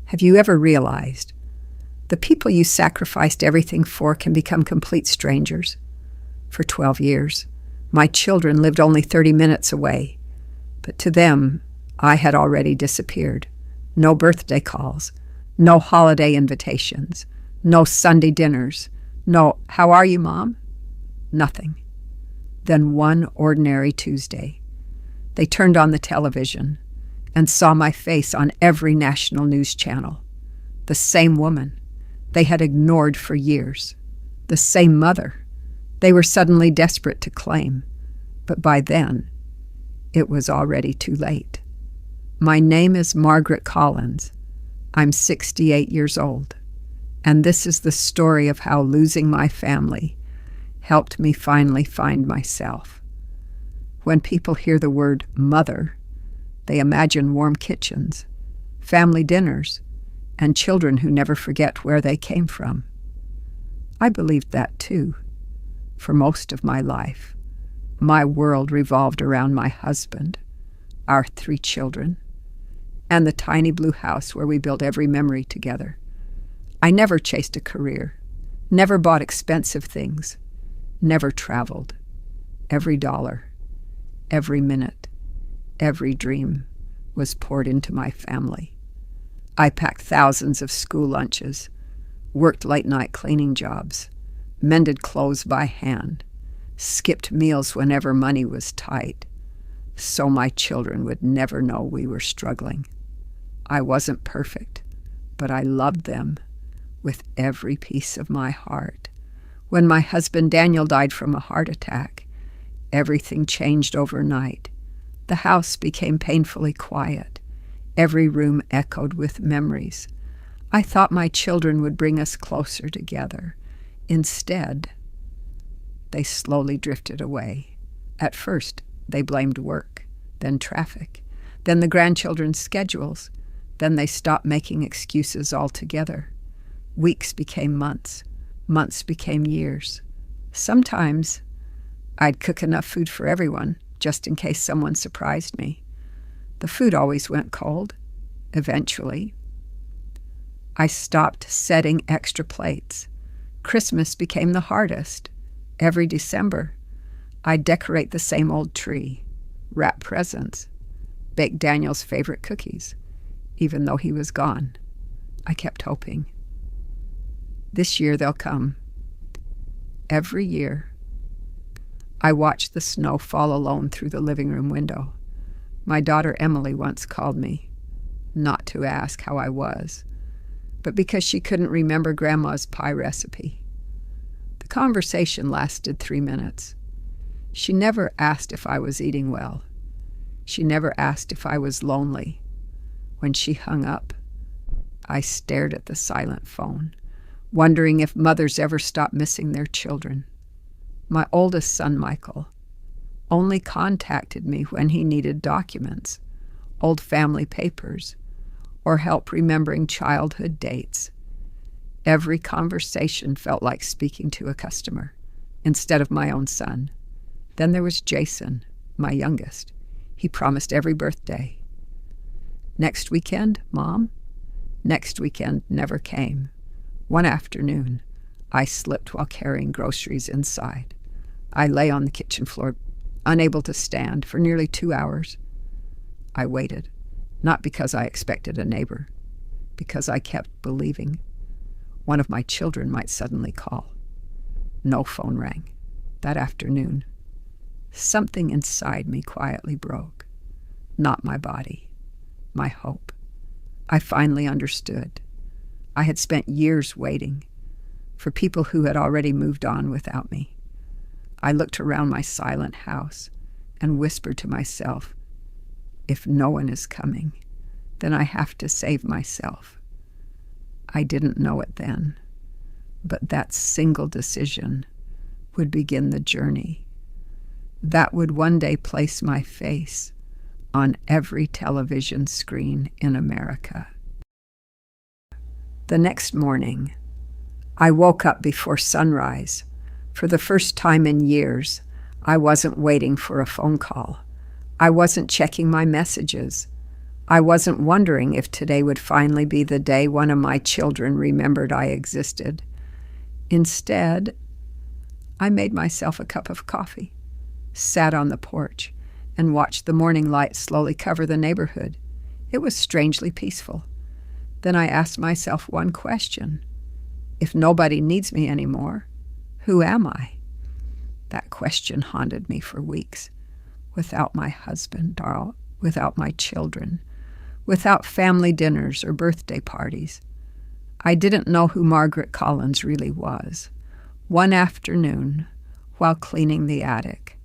Have you ever realized the people you sacrificed everything for can become complete strangers? For 12 years, my children lived only 30 minutes away, but to them, I had already disappeared. No birthday calls, no holiday invitations, no Sunday dinners, no, "How are you, Mom?" Nothing. Then one ordinary Tuesday, they turned on the television and saw my face on every national news channel. The same woman they had ignored for years. The same mother they were suddenly desperate to claim. But by then, it was already too late. My name is Margaret Collins. I'm 68 years old. And this is the story of how losing my family helped me finally find myself. When people hear the word mother, they imagine warm kitchens, family dinners, and children who never forget where they came from. I believed that too. For most of my life, my world revolved around my husband, our 3 children, and the tiny blue house where we built every memory together. I never chased a career, never bought expensive things, never traveled. Every dollar, every minute, every dream was poured into my family. I packed thousands of school lunches, worked late-night cleaning jobs, mended clothes by hand, skipped meals whenever money was tight, so my children would never know we were struggling. I wasn't perfect, but I loved them with every piece of my heart. When my husband Daniel died from a heart attack, everything changed overnight. The house became painfully quiet. Every room echoed with memories. I thought my children would bring us closer together. Instead, they slowly drifted away. At first, they blamed work, then traffic, then the grandchildren's schedules. Then they stopped making excuses altogether. Weeks became months. Months became years. Sometimes I'd cook enough food for everyone, just in case someone surprised me. The food always went cold. Eventually, I stopped setting extra plates. Christmas became the hardest. Every December, I'd decorate the same old tree, wrap presents, bake Daniel's favorite cookies. Even though he was gone, I kept hoping. This year they'll come. Every year, I watch the snow fall alone through the living room window. My daughter Emily once called me, not to ask how I was, but because she couldn't remember Grandma's pie recipe. The conversation lasted 3 minutes. She never asked if I was eating well. She never asked if I was lonely. When she hung up, I stared at the silent phone, wondering if mothers ever stop missing their children. My oldest son, Michael, only contacted me when he needed documents, old family papers, or help remembering childhood dates. Every conversation felt like speaking to a customer instead of my own son. Then there was Jason, my youngest. He promised every birthday. Next weekend, Mom? Next weekend never came. One afternoon, I slipped while carrying groceries inside. I lay on the kitchen floor, unable to stand, for nearly 2 hours. I waited, not because I expected a neighbor, because I kept believing one of my children might suddenly call. No phone rang. That afternoon, something inside me quietly broke. Not my body. My hope. I finally understood. I had spent years waiting for people who had already moved on without me. I looked around my silent house and whispered to myself, if no one is coming, then I have to save myself. I didn't know it then, but that single decision would begin the journey. That would one day place my face on every television screen in America. The next morning, I woke up before sunrise. For the first time in years, I wasn't waiting for a phone call. I wasn't checking my messages. I wasn't wondering if today would finally be the day one of my children remembered I existed. Instead, I made myself a cup of coffee, sat on the porch, and watched the morning light slowly cover the neighborhood. It was strangely peaceful. Then I asked myself one question. If nobody needs me anymore, who am I? That question haunted me for weeks. Without my husband, or without my children, without family dinners or birthday parties. I didn't know who Margaret Collins really was. One afternoon, while cleaning the attic,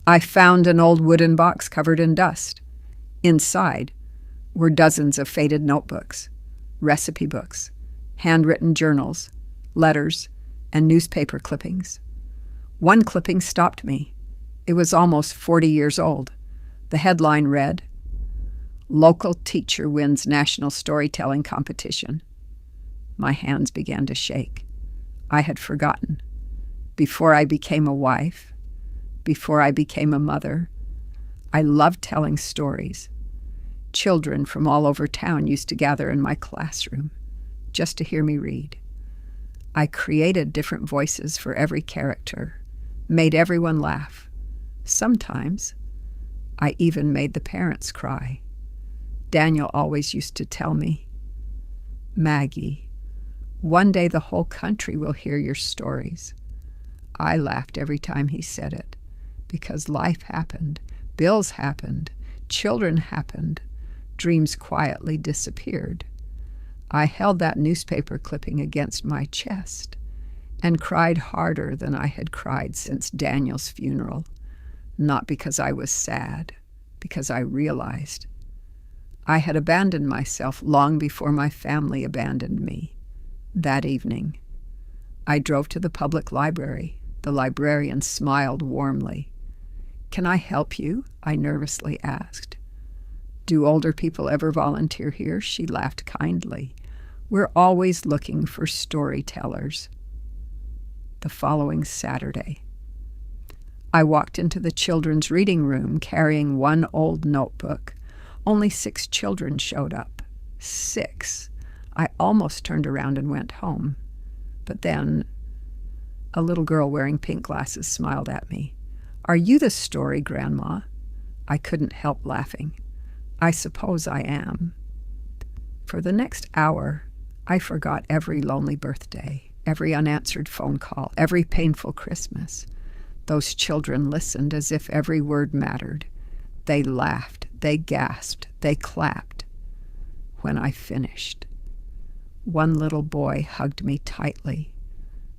I found an old wooden box covered in dust. Inside were dozens of faded notebooks, recipe books, handwritten journals, letters, and newspaper clippings. One clipping stopped me. It was almost 40 years old. The headline read, "Local Teacher Wins National Storytelling Competition." My hands began to shake. I had forgotten. Before I became a wife, before I became a mother, I loved telling stories. Children from all over town used to gather in my classroom just to hear me read. I created different voices for every character, made everyone laugh. Sometimes I even made the parents cry. Daniel always used to tell me, "Maggie, one day the whole country will hear your stories." I laughed every time he said it, because life happened, bills happened, children happened, dreams quietly disappeared. I held that newspaper clipping against my chest and cried harder than I had cried since Daniel's funeral, not because I was sad, because I realized I had abandoned myself long before my family abandoned me. That evening, I drove to the public library. The librarian smiled warmly. "Can I help you?" I nervously asked. "Do older people ever volunteer here?" She laughed kindly. "We're always looking for storytellers." The following Saturday, I walked into the children's reading room carrying one old notebook. Only 6 children showed up. 6. I almost turned around and went home. But then a little girl wearing pink glasses smiled at me. "Are you the story, Grandma?" I couldn't help laughing. "I suppose I am." For the next hour, I forgot every lonely birthday, every unanswered phone call, every painful Christmas. Those children listened as if every word mattered. They laughed, they gasped, they clapped. When I finished, one little boy hugged me tightly.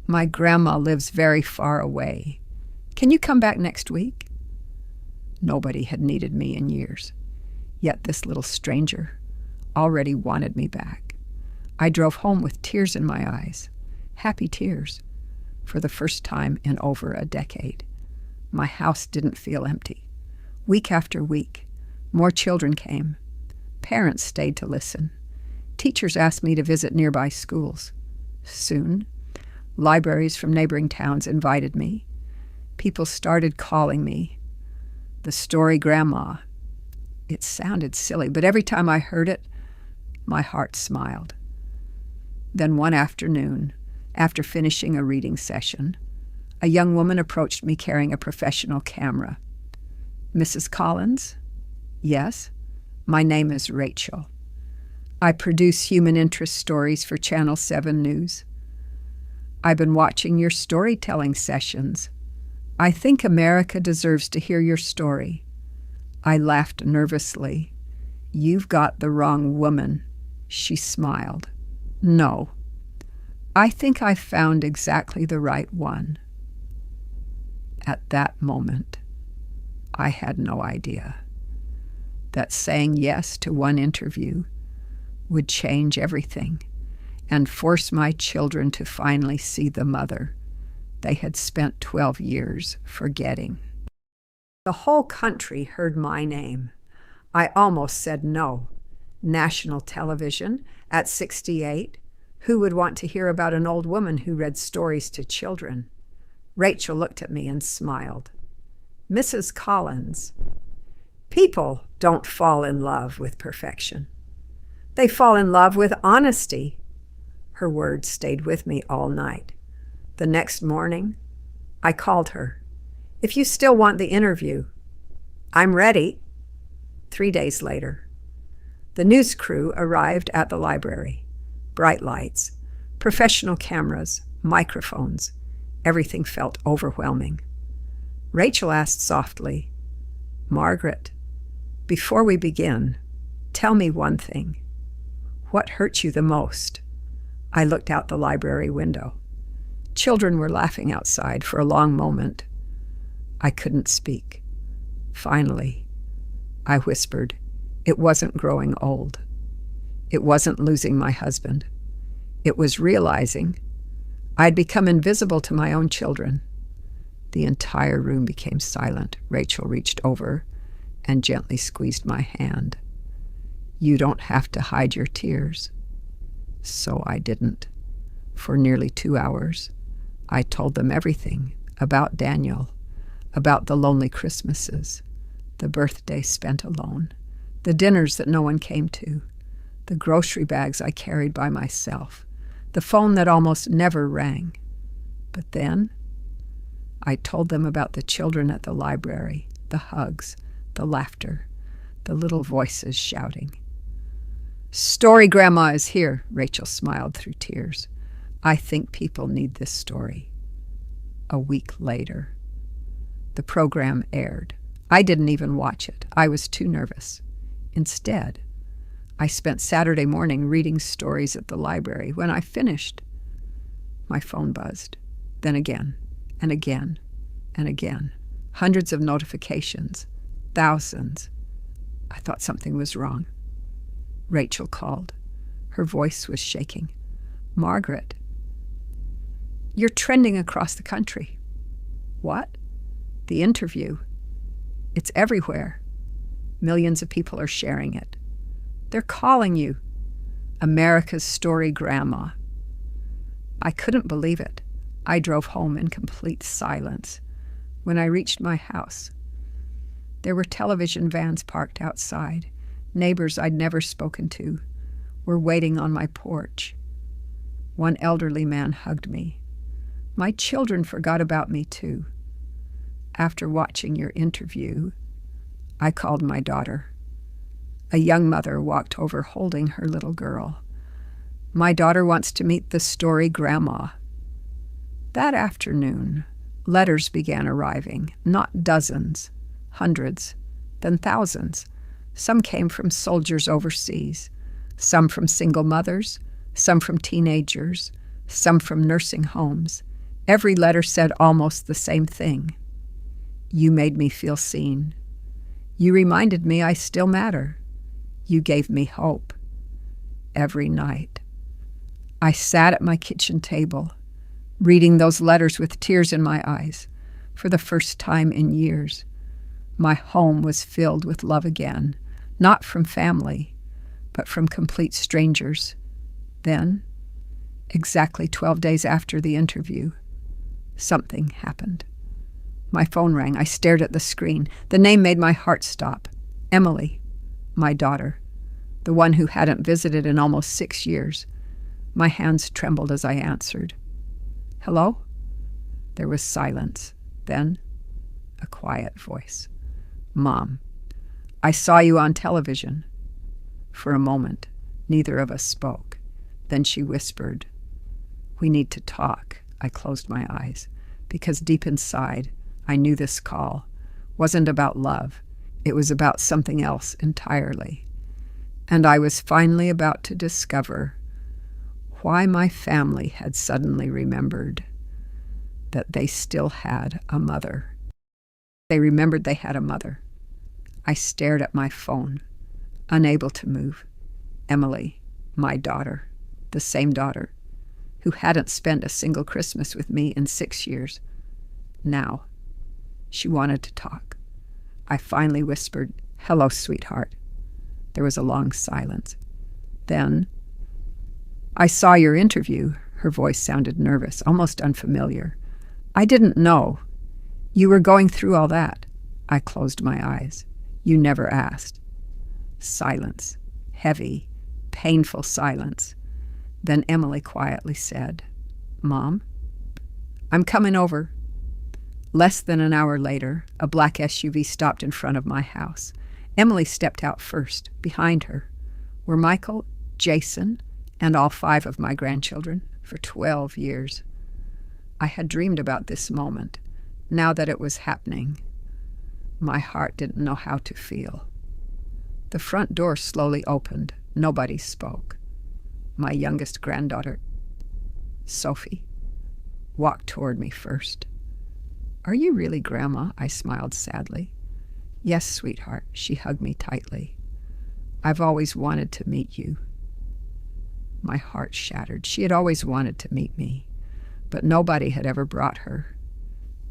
"My grandma lives very far away. Can you come back next week?" Nobody had needed me in years. Yet this little stranger already wanted me back. I drove home with tears in my eyes, happy tears, for the first time in over a decade. My house didn't feel empty. Week after week, more children came. Parents stayed to listen. Teachers asked me to visit nearby schools. Soon, libraries from neighboring towns invited me. People started calling me the story grandma. It sounded silly, but every time I heard it, my heart smiled. Then one afternoon, after finishing a reading session, a young woman approached me carrying a professional camera. "Mrs. Collins?" "Yes, my name is Rachel. I produce human interest stories for Channel 7 News. I've been watching your storytelling sessions. I think America deserves to hear your story." I laughed nervously. "You've got the wrong woman." She smiled. "No, I think I found exactly the right one." At that moment, I had no idea that saying yes to one interview would change everything and force my children to finally see the mother they had spent 12 years forgetting. The whole country heard my name. I almost said no. National television at 68? Who would want to hear about an old woman who read stories to children? Rachel looked at me and smiled. "Mrs. Collins, People don't fall in love with perfection. They fall in love with honesty. Her words stayed with me all night. The next morning, I called her. If you still want the interview, I'm ready. 3 days later, the news crew arrived at the library. Bright lights, professional cameras, microphones. Everything felt overwhelming. Rachel asked softly, "Margaret, before we begin, tell me one thing. What hurt you the most?" I looked out the library window. Children were laughing outside for a long moment. I couldn't speak. Finally, I whispered, "It wasn't growing old. It wasn't losing my husband. It was realizing I'd become invisible to my own children." The entire room became silent. Rachel reached over and gently squeezed my hand. "You don't have to hide your tears." So I didn't. For nearly 2 hours, I told them everything about Daniel, about the lonely Christmases, the birthdays spent alone, the dinners that no one came to, the grocery bags I carried by myself, the phone that almost never rang. But then I told them about the children at the library, the hugs, the laughter, the little voices shouting. "Story Grandma is here," Rachel smiled through tears. "I think people need this story." A week later, the program aired. I didn't even watch it. I was too nervous. Instead, I spent Saturday morning reading stories at the library. When I finished, my phone buzzed. Then again, and again, and again. Hundreds of notifications. Thousands. I thought something was wrong. Rachel called. Her voice was shaking. "Margaret, you're trending across the country." "What?" "The interview. It's everywhere. Millions of people are sharing it. They're calling you America's Story Grandma." I couldn't believe it. I drove home in complete silence. When I reached my house, there were television vans parked outside. Neighbors I'd never spoken to were waiting on my porch. One elderly man hugged me. My children forgot about me too. After watching your interview, I called my daughter. A young mother walked over holding her little girl. "My daughter wants to meet the Story Grandma." That afternoon, letters began arriving, not dozens, hundreds, then thousands. Some came from soldiers overseas, some from single mothers, some from teenagers, some from nursing homes. Every letter said almost the same thing. "You made me feel seen. You reminded me I still matter. You gave me hope." Every night, I sat at my kitchen table, reading those letters with tears in my eyes. For the first time in years, my home was filled with love again, not from family, but from complete strangers. Then, exactly 12 days after the interview, something happened. My phone rang. I stared at the screen. The name made my heart stop. Emily, my daughter, the one who hadn't visited in almost 6 years. My hands trembled as I answered. "Hello?" There was silence. Then, a quiet voice. "Mom, I saw you on television." For a moment, neither of us spoke. Then she whispered, "We need to talk." I closed my eyes, because deep inside, I knew this call wasn't about love. It was about something else entirely. And I was finally about to discover why my family had suddenly remembered that they still had a mother. They remembered they had a mother. I stared at my phone, unable to move. Emily, my daughter, the same daughter, who hadn't spent a single Christmas with me in 6 years. Now, she wanted to talk. I finally whispered, "Hello, sweetheart." There was a long silence. Then, "I saw your interview." Her voice sounded nervous, almost unfamiliar. "I didn't know. You were going through all that." I closed my eyes. You never asked. Silence. Heavy, painful silence. Then Emily quietly said, "Mom, I'm coming over." Less than an hour later, a black SUV stopped in front of my house. Emily stepped out first. Behind her were Michael, Jason, and all 5 of my grandchildren for 12 years. I had dreamed about this moment. Now that it was happening, my heart didn't know how to feel. The front door slowly opened. Nobody spoke. My youngest granddaughter, Sophie, walked toward me first. "Are you really Grandma?" I smiled sadly. "Yes, sweetheart." She hugged me tightly. "I've always wanted to meet you." My heart shattered. She had always wanted to meet me, but nobody had ever brought her.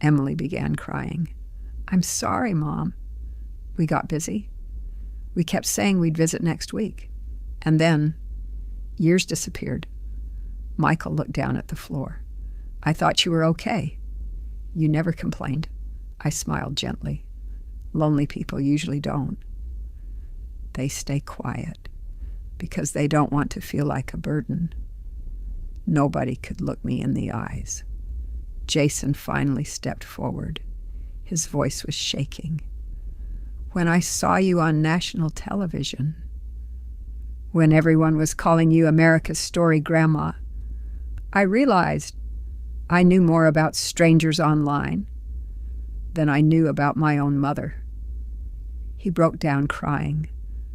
Emily began crying. "I'm sorry, Mom." We got busy. We kept saying we'd visit next week. And then years disappeared. Michael looked down at the floor. "I thought you were okay." "You never complained." I smiled gently. Lonely people usually don't. They stay quiet because they don't want to feel like a burden. Nobody could look me in the eyes. Jason finally stepped forward. His voice was shaking. "When I saw you on national television, when everyone was calling you America's Story Grandma, I realized I knew more about strangers online than I knew about my own mother." He broke down crying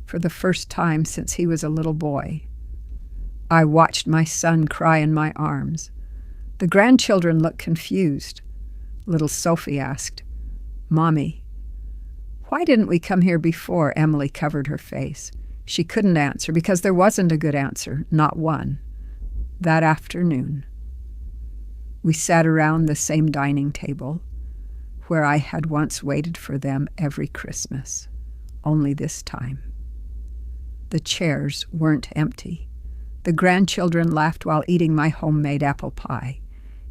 for the first time since he was a little boy. I watched my son cry in my arms. The grandchildren looked confused. Little Sophie asked, "Mommy, why didn't we come here before?" Emily covered her face. She couldn't answer because there wasn't a good answer, not one. That afternoon, we sat around the same dining table where I had once waited for them every Christmas, only this time the chairs weren't empty. The grandchildren laughed while eating my homemade apple pie,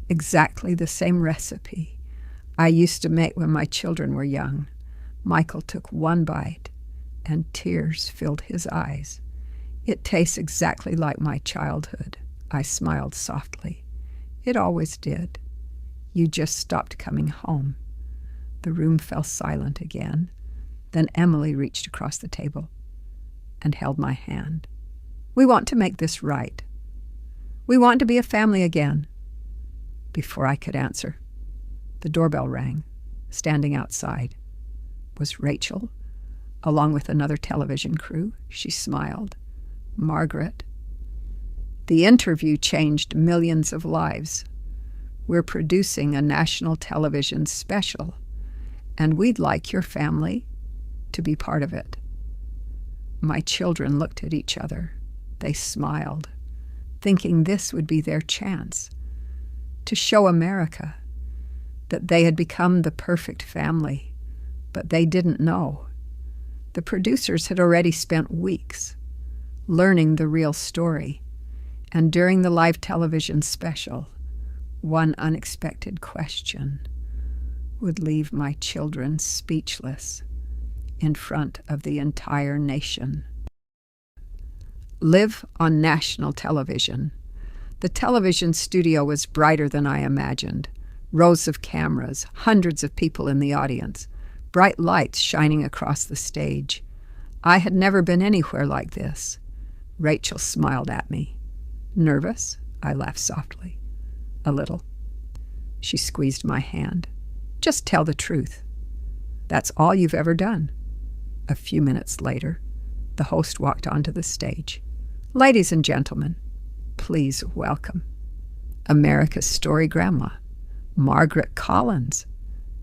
exactly the same recipe I used to make when my children were young. Michael took one bite, and tears filled his eyes. "It tastes exactly like my childhood." I smiled softly. "It always did. You just stopped coming home." The room fell silent again. Then Emily reached across the table and held my hand. "We want to make this right. We want to be a family again." Before I could answer, the doorbell rang. Standing outside was Rachel, along with another television crew. She smiled. "Margaret, the interview changed millions of lives. We're producing a national television special, and we'd like your family to be part of it." My children looked at each other. They smiled, thinking this would be their chance to show America that they had become the perfect family, but they didn't know. The producers had already spent weeks learning the real story, and during the live television special, one unexpected question would leave my children speechless in front of the entire nation. Live on national television. The television studio was brighter than I imagined. Rows of cameras, hundreds of people in the audience, bright lights shining across the stage. I had never been anywhere like this. Rachel smiled at me. "Nervous?" I laughed softly. "A little." She squeezed my hand. "Just tell the truth. That's all you've ever done." A few minutes later, the host walked onto the stage. "Ladies and gentlemen, please welcome America's Story Grandma, Margaret Collins."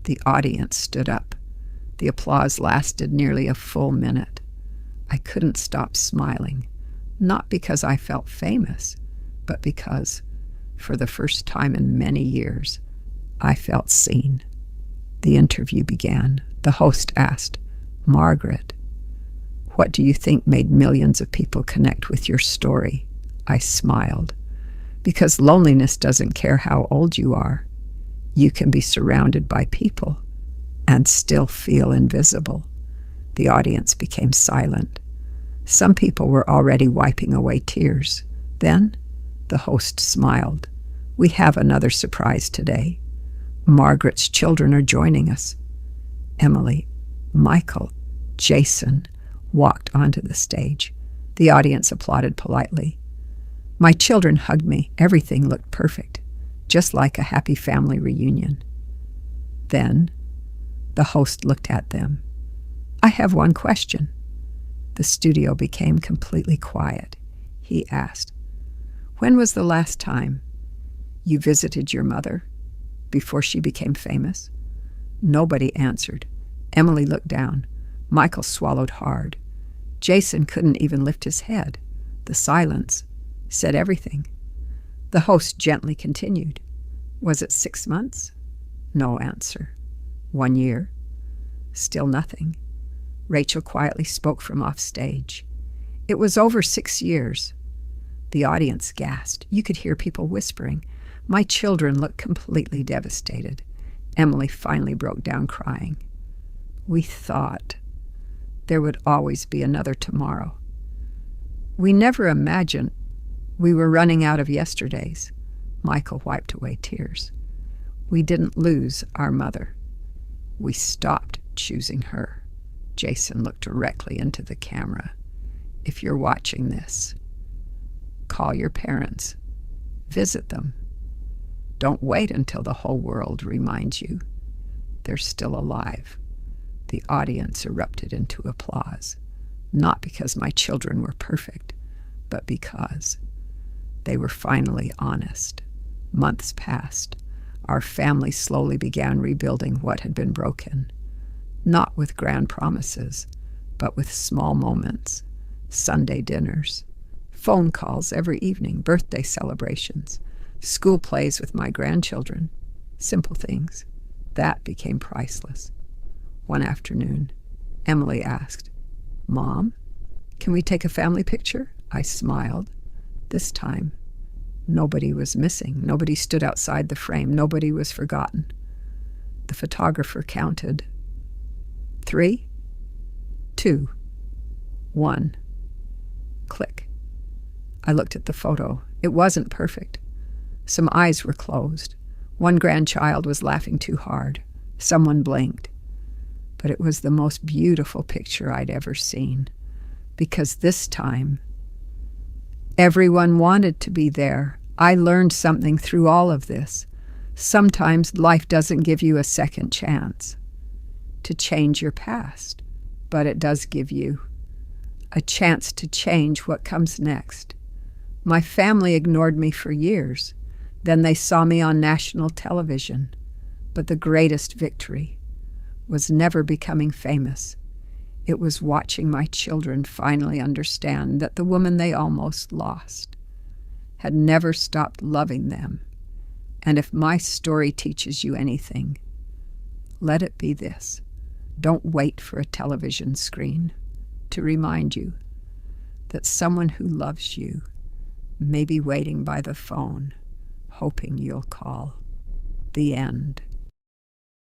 The audience stood up. The applause lasted nearly a full minute. I couldn't stop smiling, not because I felt famous, but because, for the first time in many years, I felt seen. The interview began. The host asked, "Margaret, what do you think made millions of people connect with your story?" I smiled. "Because loneliness doesn't care how old you are. You can be surrounded by people and still feel invisible." The audience became silent. Some people were already wiping away tears. Then the host smiled. "We have another surprise today. Margaret's children are joining us." Emily, Michael, Jason walked onto the stage. The audience applauded politely. My children hugged me. Everything looked perfect, just like a happy family reunion. Then the host looked at them. "I have one question." The studio became completely quiet. He asked, "When was the last time you visited your mother before she became famous?" Nobody answered. Emily looked down. Michael swallowed hard. Jason couldn't even lift his head. The silence said everything. The host gently continued. "Was it 6 months?" No answer. 1 year? Still nothing. Rachel quietly spoke from off stage. "It was over 6 years." The audience gasped. You could hear people whispering. My children looked completely devastated. Emily finally broke down crying. "We thought there would always be another tomorrow. We never imagined we were running out of yesterdays." Michael wiped away tears. "We didn't lose our mother. We stopped choosing her." Jason looked directly into the camera. "If you're watching this, call your parents. Visit them. Don't wait until the whole world reminds you they're still alive." The audience erupted into applause, not because my children were perfect, but because they were finally honest. Months passed. Our family slowly began rebuilding what had been broken, not with grand promises, but with small moments, Sunday dinners, phone calls every evening, birthday celebrations, school plays with my grandchildren, simple things. That became priceless. One afternoon, Emily asked, "Mom, can we take a family picture?" I smiled. This time, nobody was missing. Nobody stood outside the frame. Nobody was forgotten. The photographer counted. 3, 2, 1. Click. I looked at the photo. It wasn't perfect. Some eyes were closed. One grandchild was laughing too hard. Someone blinked. But it was the most beautiful picture I'd ever seen, because this time, everyone wanted to be there. I learned something through all of this. Sometimes life doesn't give you a second chance to change your past, but it does give you a chance to change what comes next. My family ignored me for years. Then they saw me on national television. But the greatest victory was never becoming famous. It was watching my children finally understand that the woman they almost lost had never stopped loving them. And if my story teaches you anything, let it be this. Don't wait for a television screen to remind you that someone who loves you may be waiting by the phone, hoping you'll call. The end.